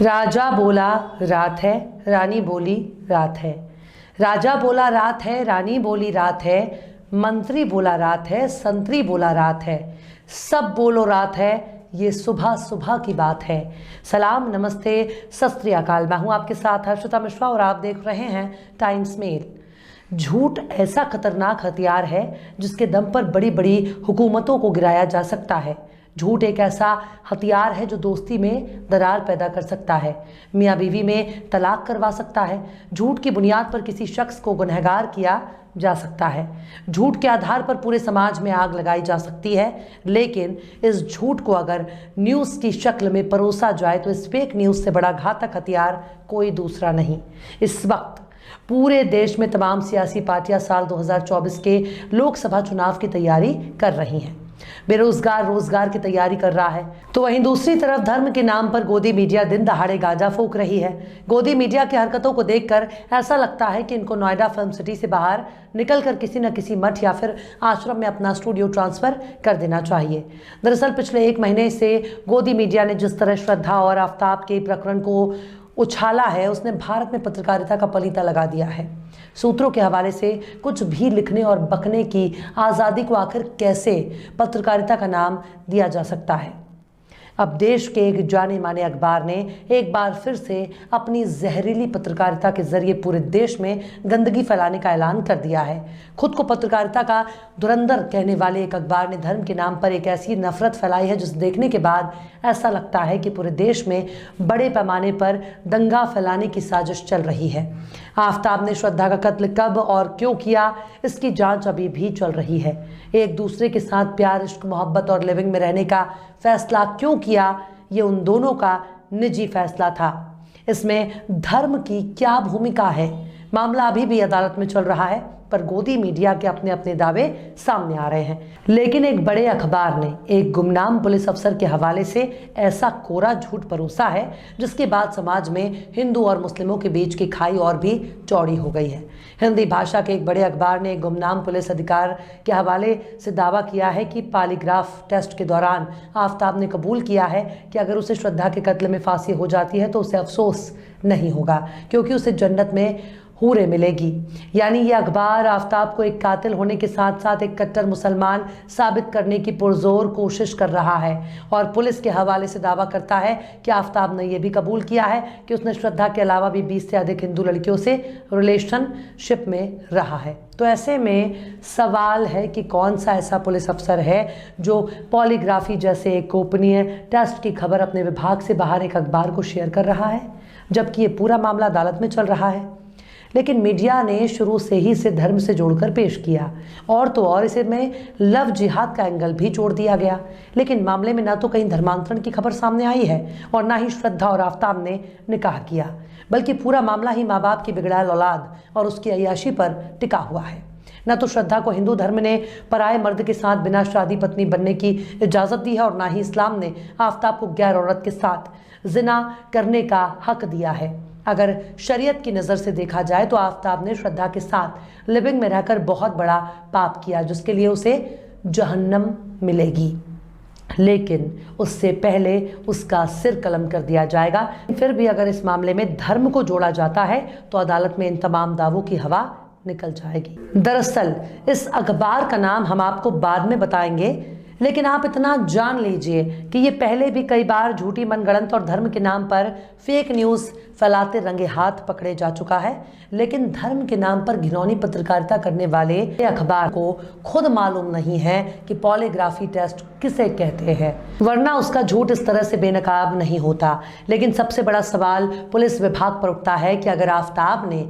राजा बोला रात है, रानी बोली रात है। राजा बोला रात है, रानी बोली रात है। मंत्री बोला रात है, संतरी बोला रात है। सब बोलो रात है, ये सुबह सुबह की बात है। सलाम, नमस्ते, सत श्री अकाल। मैं हूं आपके साथ हर्षिता मिश्रा और आप देख रहे हैं टाइम्स मेल। झूठ ऐसा खतरनाक हथियार है जिसके दम पर बड़ी बड़ी हुकूमतों को गिराया जा सकता है। झूठ एक ऐसा हथियार है जो दोस्ती में दरार पैदा कर सकता है, मियाँ बीवी में तलाक करवा सकता है। झूठ की बुनियाद पर किसी शख्स को गुनहगार किया जा सकता है। झूठ के आधार पर पूरे समाज में आग लगाई जा सकती है। लेकिन इस झूठ को अगर न्यूज़ की शक्ल में परोसा जाए तो इस फेक न्यूज़ से बड़ा घातक हथियार कोई दूसरा नहीं। इस वक्त पूरे देश में तमाम सियासी पार्टियां साल 2024 के लोकसभा चुनाव की तैयारी कर रही हैं। बेरोजगार रोजगार की तैयारी कर रहा है, तो वहीं दूसरी तरफ धर्म के नाम पर गोदी मीडिया दिन दहाड़े गांजा फूंक रही है। गोदी मीडिया की हरकतों को देखकर ऐसा लगता है कि इनको नोएडा फिल्म सिटी से बाहर निकलकर किसी न किसी मठ या फिर आश्रम में अपना स्टूडियो ट्रांसफर कर देना चाहिए। दरअसल पिछले 1 महीने से गोदी मीडिया ने जिस तरह श्रद्धा और आफ्ताब के प्रकरण को उछाला है, उसने भारत में पत्रकारिता का पलीता लगा दिया है। सूत्रों के हवाले से कुछ भी लिखने और बकने की आज़ादी को आखिर कैसे पत्रकारिता का नाम दिया जा सकता है। अब देश के एक जाने माने अखबार ने एक बार फिर से अपनी जहरीली पत्रकारिता के जरिए पूरे देश में गंदगी फैलाने का ऐलान कर दिया है। खुद को पत्रकारिता का धुरंधर कहने वाले एक अखबार ने धर्म के नाम पर एक ऐसी नफरत फैलाई है जिसे देखने के बाद ऐसा लगता है कि पूरे देश में बड़े पैमाने पर दंगा फैलाने की साजिश चल रही है। आफ्ताब ने श्रद्धा का कत्ल कब और क्यों किया, इसकी जांच अभी भी चल रही है। एक दूसरे के साथ प्यार, इश्क, मोहब्बत और लिविंग में रहने का फैसला क्यों किया, ये उन दोनों का निजी फैसला था। इसमें धर्म की क्या भूमिका है? मामला अभी भी अदालत में चल रहा है, पर गोदी मीडिया के अपने अपने दावे सामने आ रहे हैं। लेकिन एक बड़े अखबार ने एक गुमनाम पुलिस अफसर के हवाले से ऐसा कोरा झूठ परोसा है जिसके बाद समाज में हिंदू और मुस्लिमों के बीच की खाई और भी चौड़ी हो गई है। हिंदी भाषा के एक बड़े अखबार ने एक गुमनाम पुलिस अधिकार के हवाले से दावा किया है कि पॉलीग्राफ टेस्ट के दौरान आफ्ताब ने कबूल किया है कि अगर उसे श्रद्धा के कत्ल में फांसी हो जाती है तो उसे अफसोस नहीं होगा, क्योंकि उसे जन्नत में हूरे मिलेगी। यानी ये अखबार आफ्ताब को एक कातिल होने के साथ साथ एक कट्टर मुसलमान साबित करने की पुरजोर कोशिश कर रहा है और पुलिस के हवाले से दावा करता है कि आफ्ताब ने यह भी कबूल किया है कि उसने श्रद्धा के अलावा भी 20 से अधिक हिंदू लड़कियों से रिलेशनशिप में रहा है। तो ऐसे में सवाल है कि कौन सा ऐसा पुलिस अफसर है जो पॉलीग्राफी जैसे एक गोपनीय टेस्ट की खबर अपने विभाग से बाहर एक अखबार को शेयर कर रहा है, जबकि ये पूरा मामला अदालत में चल रहा है। लेकिन मीडिया ने शुरू से ही इसे धर्म से जोड़कर पेश किया और तो और इसे में लव जिहाद का एंगल भी जोड़ दिया गया। लेकिन मामले में ना तो कहीं धर्मांतरण की खबर सामने आई है और ना ही श्रद्धा और आफ्ताब ने निकाह किया, बल्कि पूरा मामला ही माँ बाप की बिगड़ैल औलाद और उसकी अय्याशी पर टिका हुआ है। न तो श्रद्धा को हिंदू धर्म ने पराये मर्द के साथ बिना शादी पत्नी बनने की इजाज़त दी है और ना ही इस्लाम ने आफ्ताब को गैर औरत के साथ जिना करने का हक दिया है। अगर शरीयत की नज़र से देखा जाए तो आफ्ताब ने श्रद्धा के साथ लिविंग में रहकर बहुत बड़ा पाप किया, जिसके लिए उसे जहन्नम मिलेगी। लेकिन उससे पहले उसका सिर कलम कर दिया जाएगा। फिर भी अगर इस मामले में धर्म को जोड़ा जाता है तो अदालत में इन तमाम दावों की हवा निकल जाएगी। दरअसल इस अखबार का नाम हम आपको बाद में बताएंगे, लेकिन आप इतना जान लीजिए कि ये पहले भी कई बार झूठी मनगढ़ंत और धर्म के नाम पर फेक न्यूज़ फैलाते रंगे हाथ पकड़े जा चुका है। लेकिन धर्म के नाम पर घिनौनी पत्रकारिता करने वाले अखबार को खुद मालूम नहीं है कि पॉलीग्राफी टेस्ट किसे कहते हैं, वरना उसका झूठ इस तरह से बेनकाब नहीं होता। लेकिन सबसे बड़ा सवाल पुलिस विभाग पर उठता है कि अगर आफ्ताब ने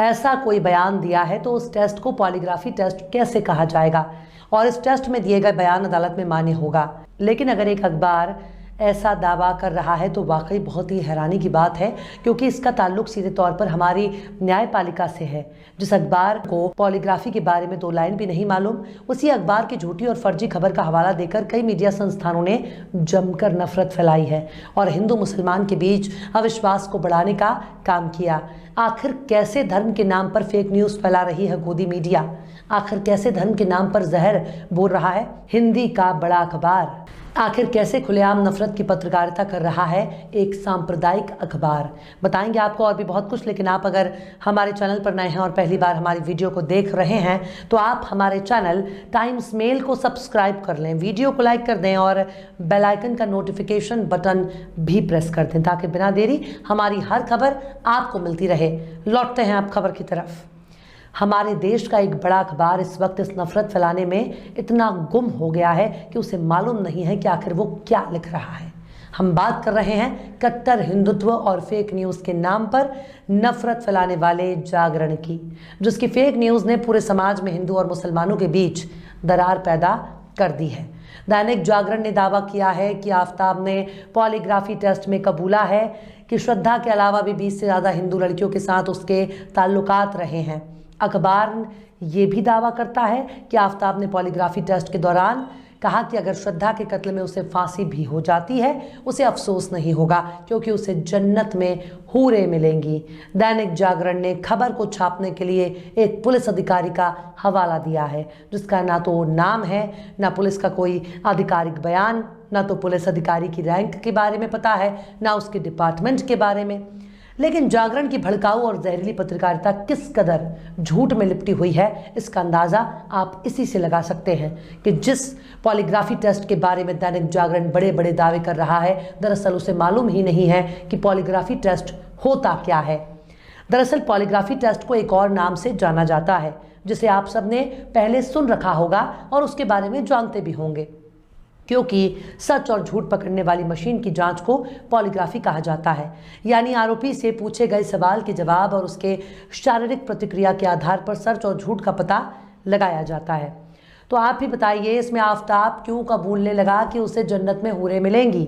ऐसा कोई बयान दिया है तो उस टेस्ट को पॉलीग्राफी टेस्ट कैसे कहा जाएगा और इस टेस्ट में दिए गए बयान अदालत में मान्य होगा। लेकिन अगर एक अखबार ऐसा दावा कर रहा है तो वाकई बहुत ही हैरानी की बात है, क्योंकि इसका ताल्लुक सीधे तौर पर हमारी न्यायपालिका से है। जिस अखबार को पॉलीग्राफी के बारे में 2 लाइन भी नहीं मालूम, उसी अखबार की झूठी और फर्जी खबर का हवाला देकर कई मीडिया संस्थानों ने जमकर नफरत फैलाई है और हिंदू मुसलमान के बीच अविश्वास को बढ़ाने का काम किया। आखिर कैसे धर्म के नाम पर फेक न्यूज़ फैला रही है गोदी मीडिया? आखिर कैसे धर्म के नाम पर जहर बोल रहा है हिंदी का बड़ा अखबार? आखिर कैसे खुलेआम नफरत की पत्रकारिता कर रहा है एक सांप्रदायिक अखबार, बताएंगे आपको और भी बहुत कुछ। लेकिन आप अगर हमारे चैनल पर नए हैं और पहली बार हमारी वीडियो को देख रहे हैं तो आप हमारे चैनल टाइम्स मेल को सब्सक्राइब कर लें, वीडियो को लाइक कर दें और बेल आइकन का नोटिफिकेशन बटन भी प्रेस कर दें ताकि बिना देरी हमारी हर खबर आपको मिलती रहे। लौटते हैं आप खबर की तरफ। हमारे देश का एक बड़ा अखबार इस वक्त इस नफरत फैलाने में इतना गुम हो गया है कि उसे मालूम नहीं है कि आखिर वो क्या लिख रहा है। हम बात कर रहे हैं कट्टर हिंदुत्व और फेक न्यूज़ के नाम पर नफरत फैलाने वाले जागरण की, जिसकी फेक न्यूज़ ने पूरे समाज में हिंदू और मुसलमानों के बीच दरार पैदा कर दी है। दैनिक जागरण ने दावा किया है कि आफताब ने पॉलीग्राफी टेस्ट में कबूला है कि श्रद्धा के अलावा भी 20 से ज़्यादा हिंदू लड़कियों के साथ उसके ताल्लुकात रहे हैं। अखबार ये भी दावा करता है कि आफताब ने पॉलीग्राफी टेस्ट के दौरान कहा कि अगर श्रद्धा के कत्ल में उसे फांसी भी हो जाती है उसे अफसोस नहीं होगा क्योंकि उसे जन्नत में हूरें मिलेंगी। दैनिक जागरण ने खबर को छापने के लिए एक पुलिस अधिकारी का हवाला दिया है जिसका ना तो नाम है, ना पुलिस का कोई आधिकारिक बयान, ना तो पुलिस अधिकारी की रैंक के बारे में पता है, ना उसके डिपार्टमेंट के बारे में। लेकिन जागरण की भड़काऊ और जहरीली पत्रकारिता किस कदर झूठ में लिपटी हुई है इसका अंदाज़ा आप इसी से लगा सकते हैं कि जिस पॉलीग्राफी टेस्ट के बारे में दैनिक जागरण बड़े बड़े दावे कर रहा है, दरअसल उसे मालूम ही नहीं है कि पॉलीग्राफी टेस्ट होता क्या है। दरअसल पॉलीग्राफी टेस्ट को एक और नाम से जाना जाता है जिसे आप सबने पहले सुन रखा होगा और उसके बारे में जानते भी होंगे, क्योंकि सच और झूठ पकड़ने वाली मशीन की जांच को पॉलीग्राफी कहा जाता है। यानी आरोपी से पूछे गए सवाल के जवाब और उसके शारीरिक प्रतिक्रिया के आधार पर सच और झूठ का पता लगाया जाता है। तो आप ही बताइए, इसमें आफताब क्यों कबूलने लगा कि उसे जन्नत में हूरें मिलेंगी?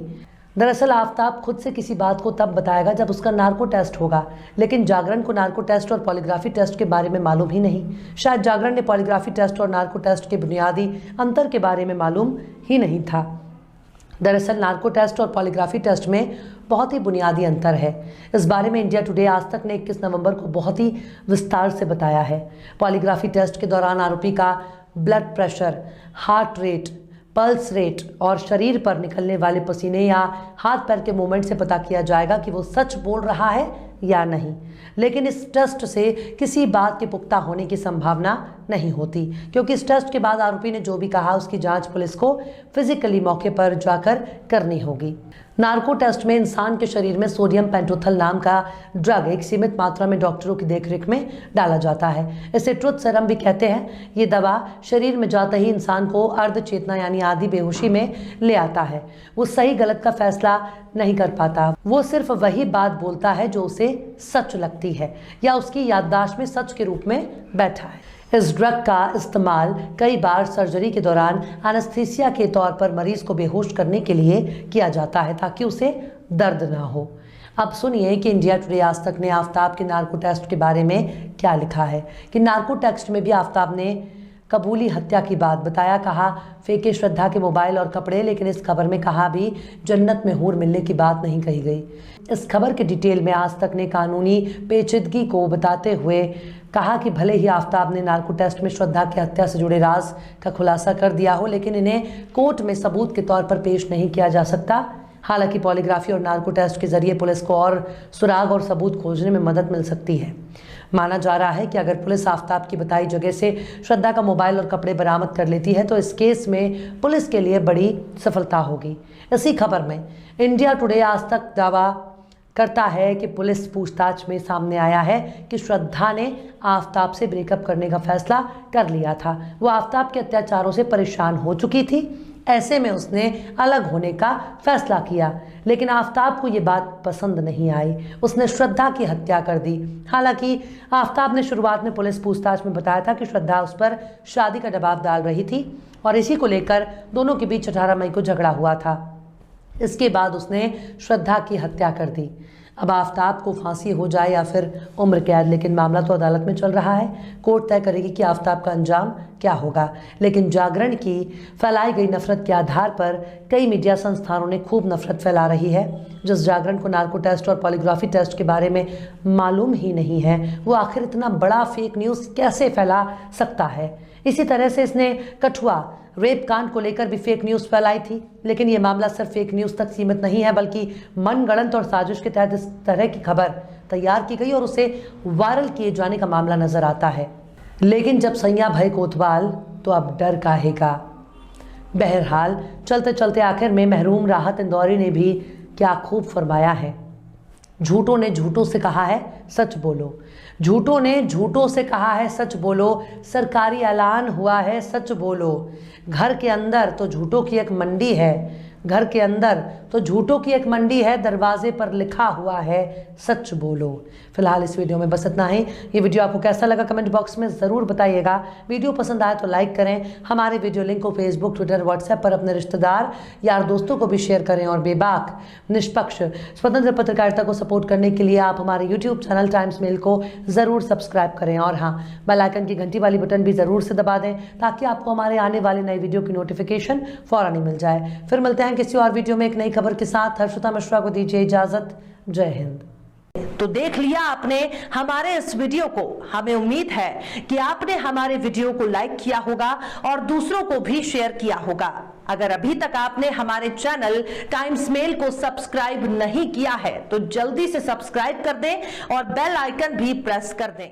दरअसल आफताब खुद से किसी बात को तब बताएगा जब उसका नार्को टेस्ट होगा, लेकिन जागरण को नार्को टेस्ट और पॉलीग्राफी टेस्ट के बारे में मालूम ही नहीं। शायद जागरण ने पॉलीग्राफी टेस्ट और नार्को टेस्ट के बुनियादी अंतर के बारे में मालूम ही नहीं था। दरअसल नार्को टेस्ट और पॉलीग्राफी टेस्ट में बहुत ही बुनियादी अंतर है। इस बारे में इंडिया टुडे आज तक ने 21 नवंबर को बहुत ही विस्तार से बताया है। पॉलीग्राफी टेस्ट के दौरान आरोपी का blood pressure, heart rate, pulse rate और शरीर पर निकलने वाले पसीने या हाथ पैर के मूवमेंट से पता किया जाएगा कि वो सच बोल रहा है या नहीं। लेकिन इस टेस्ट से किसी बात के पुख्ता होने की संभावना नहीं होती, क्योंकि इस टेस्ट के बाद आरोपी ने जो भी कहा उसकी जांच पुलिस को फिजिकली मौके पर जाकर करनी होगी। नार्को टेस्ट में इंसान के शरीर में सोडियम पेंटोथल नाम का ड्रग एक सीमित मात्रा में डॉक्टरों की देखरेख में डाला जाता है। इसे ट्रुथ सीरम भी कहते हैं। ये दवा शरीर में जाते ही इंसान को अर्ध चेतना यानी आधी बेहोशी में ले आता है। वो सही गलत का फैसला नहीं कर पाता, वो सिर्फ वही बात बोलता है जो उसे सच लगती है या उसकी याददाश्त में सच के रूप में बैठा है। इस ड्रग का इस्तेमाल कई बार सर्जरी के दौरान एनेस्थीसिया के तौर पर मरीज को बेहोश करने के लिए किया जाता है ताकि उसे दर्द ना हो। अब सुनिए कि इंडिया टुडे आज तक ने आफताब के नार्को टेस्ट के बारे में क्या लिखा है कि नार्को टेस्ट में भी आफताब ने कबूली हत्या की बात बताया। कहा फेंके श्रद्धा के मोबाइल और कपड़े, लेकिन इस खबर में कहा भी जन्नत में हूर मिलने की बात नहीं कही गई। इस खबर के डिटेल में आज तक ने कानूनी पेचीदगी को बताते हुए कहा कि भले ही आफताब ने नार्को टेस्ट में श्रद्धा की हत्या से जुड़े राज का खुलासा कर दिया हो, लेकिन इन्हें कोर्ट में सबूत के तौर पर पेश नहीं किया जा सकता। हालांकि पॉलीग्राफी और नार्को टेस्ट के जरिए पुलिस को और सुराग और सबूत खोजने में मदद मिल सकती है। माना जा रहा है कि अगर पुलिस आफताब की बताई जगह से श्रद्धा का मोबाइल और कपड़े बरामद कर लेती है तो इस केस में पुलिस के लिए बड़ी सफलता होगी। इसी खबर में इंडिया टुडे आज तक दावा करता है कि पुलिस पूछताछ में सामने आया है कि श्रद्धा ने आफताब से ब्रेकअप करने का फैसला कर लिया था। वो आफताब के अत्याचारों से परेशान हो चुकी थी, ऐसे में उसने अलग होने का फैसला किया, लेकिन आफताब को ये बात पसंद नहीं आई। उसने श्रद्धा की हत्या कर दी। हालांकि आफताब ने शुरुआत में पुलिस पूछताछ में बताया था कि श्रद्धा उस पर शादी का दबाव डाल रही थी और इसी को लेकर दोनों के बीच 18 मई को झगड़ा हुआ था। इसके बाद उसने श्रद्धा की हत्या कर दी। अब आफताब को फांसी हो जाए या फिर उम्र कैद, लेकिन मामला तो अदालत में चल रहा है। कोर्ट तय करेगी कि आफताब का अंजाम क्या होगा। लेकिन जागरण की फैलाई गई नफरत के आधार पर कई मीडिया संस्थानों ने खूब नफरत फैला रही है। जिस जागरण को नार्को टेस्ट और पॉलीग्राफी टेस्ट के बारे में मालूम ही नहीं है, वो आखिर इतना बड़ा फेक न्यूज़ कैसे फैला सकता है। इसी तरह से इसने कठुआ रेप कांड को लेकर भी फेक न्यूज़ फैलाई थी। लेकिन ये मामला सिर्फ फेक न्यूज़ तक सीमित नहीं है, बल्कि मनगढ़ंत और साजिश के तहत इस तरह की खबर तैयार की गई और उसे वायरल किए जाने का मामला नजर आता है। लेकिन जब सैया भय कोतवाल तो अब डर काहे का। बहरहाल चलते चलते आखिर में महरूम राहत इंदौरी ने भी क्या खूब फरमाया है। झूठों ने झूठों से कहा है सच बोलो, झूठों ने झूठों से कहा है सच बोलो, सरकारी ऐलान हुआ है सच बोलो। घर के अंदर तो झूठों की एक मंडी है, घर के अंदर तो झूठों की एक मंडी है, दरवाजे पर लिखा हुआ है सच बोलो। फिलहाल इस वीडियो में बस इतना ही। ये वीडियो आपको कैसा लगा कमेंट बॉक्स में ज़रूर बताइएगा। वीडियो पसंद आए तो लाइक करें। हमारे वीडियो लिंक को फेसबुक, ट्विटर, व्हाट्सएप पर अपने रिश्तेदार, यार, दोस्तों को भी शेयर करें। और बेबाक, निष्पक्ष, स्वतंत्र पत्रकारिता को सपोर्ट करने के लिए आप हमारे यूट्यूब चैनल टाइम्स मेल को ज़रूर सब्सक्राइब करें। और हाँ, बेल आइकन की घंटी वाली बटन भी ज़रूर से दबा दें ताकि आपको हमारे आने वाले नई वीडियो की नोटिफिकेशन फ़ौरन ही मिल जाए। फिर मिलते हैं किसी और वीडियो में एक नई खबर के साथ। हर्षिता मिश्रा को दीजिए इजाजत। जय हिंद। तो देख लिया आपने हमारे इस वीडियो को। हमें उम्मीद है कि आपने हमारे वीडियो को लाइक किया होगा और दूसरों को भी शेयर किया होगा। अगर अभी तक आपने हमारे चैनल टाइम्स मेल को सब्सक्राइब नहीं किया है तो जल्दी से सब्सक्राइब कर दें और बेल आइकन भी प्रेस कर दें।